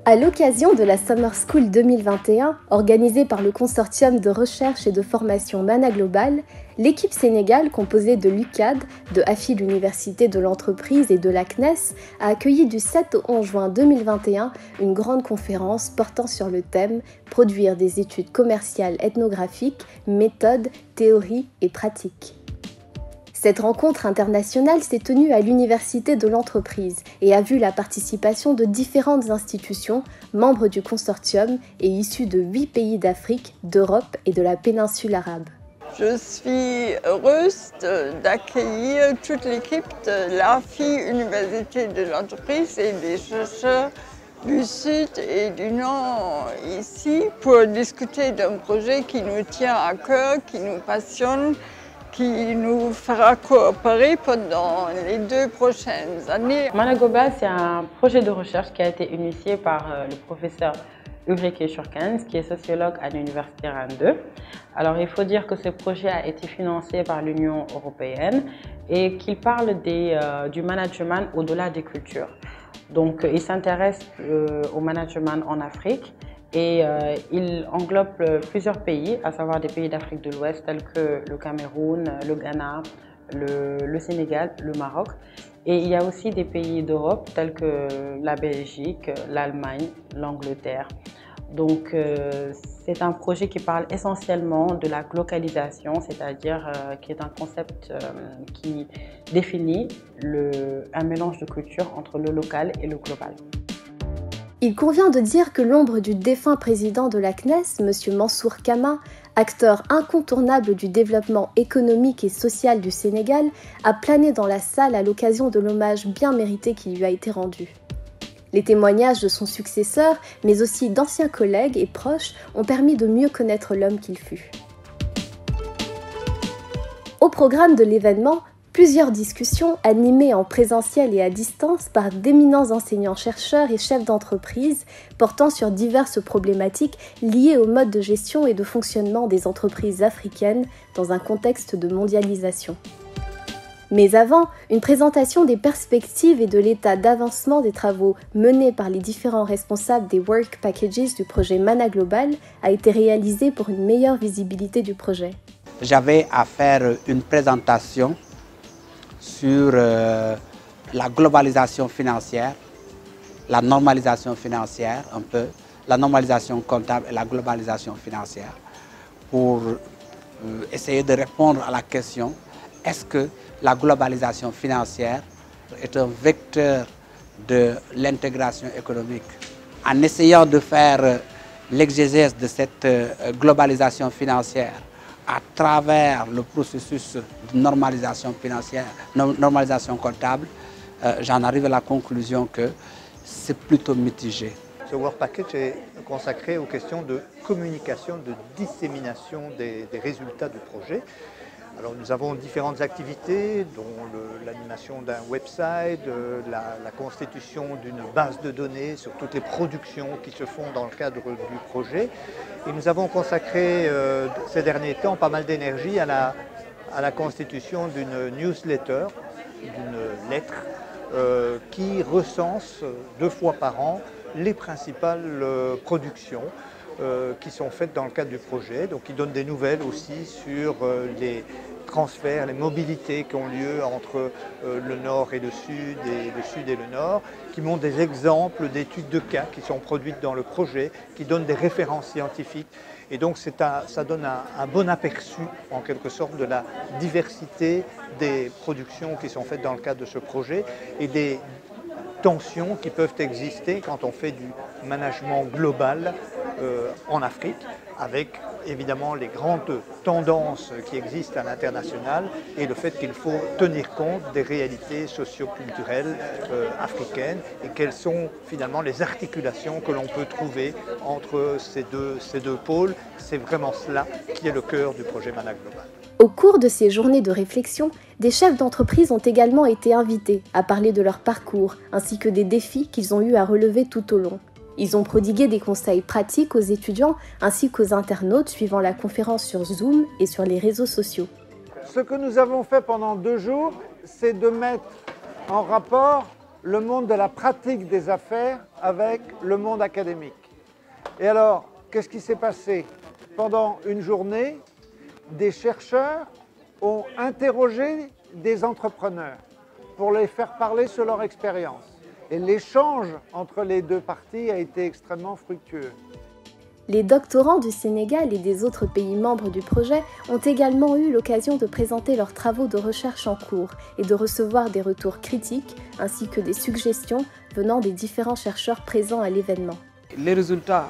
À l'occasion de la Summer School 2021, organisée par le consortium de recherche et de formation Mana Global, l'équipe Sénégal, composée de l'UCAD, de AFI l'Université de l'entreprise et de la CNES, a accueilli du 7 au 11 juin 2021 une grande conférence portant sur le thème « Produire des études commerciales ethnographiques, méthodes, théories et pratiques ». Cette rencontre internationale s'est tenue à l'Université de l'entreprise et a vu la participation de différentes institutions, membres du consortium et issues de 8 pays d'Afrique, d'Europe et de la péninsule arabe. Je suis heureuse d'accueillir toute l'équipe de l'AFI Université de l'entreprise et des chercheurs du Sud et du Nord ici pour discuter d'un projet qui nous tient à cœur, qui nous passionne, qui nous fera coopérer pendant les 2 prochaines années. Mana Global, c'est un projet de recherche qui a été initié par le professeur Ulrike Schurkens, qui est sociologue à l'Université Rennes 2. Alors, il faut dire que ce projet a été financé par l'Union européenne et qu'il parle du management au-delà des cultures. Donc, il s'intéresse au management en Afrique. Et il englobe plusieurs pays, à savoir des pays d'Afrique de l'Ouest tels que le Cameroun, le Ghana, le Sénégal, le Maroc. Et il y a aussi des pays d'Europe tels que la Belgique, l'Allemagne, l'Angleterre. Donc c'est un projet qui parle essentiellement de la glocalisation, c'est-à-dire qui est un concept qui définit un mélange de cultures entre le local et le global. Il convient de dire que l'ombre du défunt président de la CNES, M. Mansour Kama, acteur incontournable du développement économique et social du Sénégal, a plané dans la salle à l'occasion de l'hommage bien mérité qui lui a été rendu. Les témoignages de son successeur, mais aussi d'anciens collègues et proches, ont permis de mieux connaître l'homme qu'il fut. Au programme de l'événement, plusieurs discussions animées en présentiel et à distance par d'éminents enseignants-chercheurs et chefs d'entreprise portant sur diverses problématiques liées au mode de gestion et de fonctionnement des entreprises africaines dans un contexte de mondialisation. Mais avant, une présentation des perspectives et de l'état d'avancement des travaux menés par les différents responsables des Work Packages du projet Mana Global a été réalisée pour une meilleure visibilité du projet. J'avais à faire une présentation sur la globalisation financière, la normalisation financière un peu, la normalisation comptable et la globalisation financière pour essayer de répondre à la question est-ce que la globalisation financière est un vecteur de l'intégration économique. En essayant de faire l'exégèse de cette globalisation financière à travers le processus de normalisation financière, normalisation comptable, j'en arrive à la conclusion que c'est plutôt mitigé. Ce Work Package est consacré aux questions de communication, de dissémination des résultats du projet. Alors nous avons différentes activités, dont l'animation d'un website, la constitution d'une base de données sur toutes les productions qui se font dans le cadre du projet. Et nous avons consacré ces derniers temps pas mal d'énergie à la constitution d'une newsletter, d'une lettre, qui recense 2 fois par an les principales productions qui sont faites dans le cadre du projet, donc qui donnent des nouvelles aussi sur les transferts, les mobilités qui ont lieu entre le nord et le sud et le nord, qui montrent des exemples d'études de cas qui sont produites dans le projet, qui donnent des références scientifiques. Et donc ça donne un bon aperçu en quelque sorte de la diversité des productions qui sont faites dans le cadre de ce projet et des tensions qui peuvent exister quand on fait du management global en Afrique, avec évidemment les grandes tendances qui existent à l'international et le fait qu'il faut tenir compte des réalités socio-culturelles africaines et quelles sont finalement les articulations que l'on peut trouver entre ces deux pôles. C'est vraiment cela qui est le cœur du projet Mana Global. Au cours de ces journées de réflexion, des chefs d'entreprise ont également été invités à parler de leur parcours ainsi que des défis qu'ils ont eu à relever tout au long. Ils ont prodigué des conseils pratiques aux étudiants ainsi qu'aux internautes suivant la conférence sur Zoom et sur les réseaux sociaux. Ce que nous avons fait pendant 2 jours, c'est de mettre en rapport le monde de la pratique des affaires avec le monde académique. Et alors, qu'est-ce qui s'est passé? Pendant une journée, des chercheurs ont interrogé des entrepreneurs pour les faire parler sur leur expérience. Et l'échange entre les deux parties a été extrêmement fructueux. Les doctorants du Sénégal et des autres pays membres du projet ont également eu l'occasion de présenter leurs travaux de recherche en cours et de recevoir des retours critiques ainsi que des suggestions venant des différents chercheurs présents à l'événement. Les résultats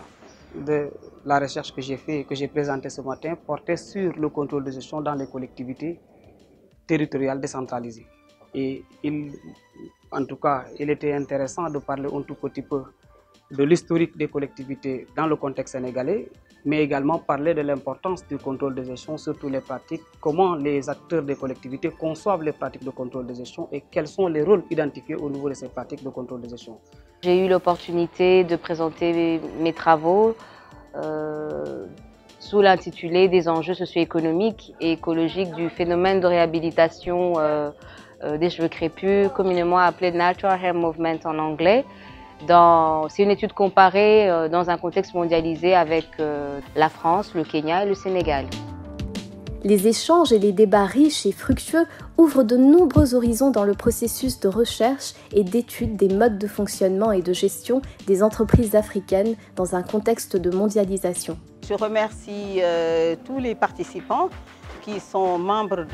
de la recherche que j'ai fait et que j'ai présentée ce matin portaient sur le contrôle de gestion dans les collectivités territoriales décentralisées. Et en tout cas, il était intéressant de parler un tout petit peu de l'historique des collectivités dans le contexte sénégalais, mais également parler de l'importance du contrôle de gestion, surtout les pratiques, comment les acteurs des collectivités conçoivent les pratiques de contrôle de gestion et quels sont les rôles identifiés au niveau de ces pratiques de contrôle de gestion. J'ai eu l'opportunité de présenter mes travaux sous l'intitulé des enjeux socio-économiques et écologiques du phénomène de réhabilitation des cheveux crépus, communément appelé Natural Hair Movement en anglais. C'est une étude comparée dans un contexte mondialisé avec la France, le Kenya et le Sénégal. Les échanges et les débats riches et fructueux ouvrent de nombreux horizons dans le processus de recherche et d'étude des modes de fonctionnement et de gestion des entreprises africaines dans un contexte de mondialisation. Je remercie tous les participants qui sont membres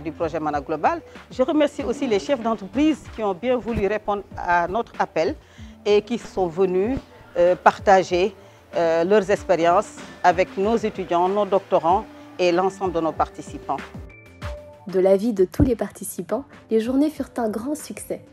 du projet Mana Global. Je remercie aussi les chefs d'entreprise qui ont bien voulu répondre à notre appel et qui sont venus partager leurs expériences avec nos étudiants, nos doctorants et l'ensemble de nos participants. De l'avis de tous les participants, les journées furent un grand succès.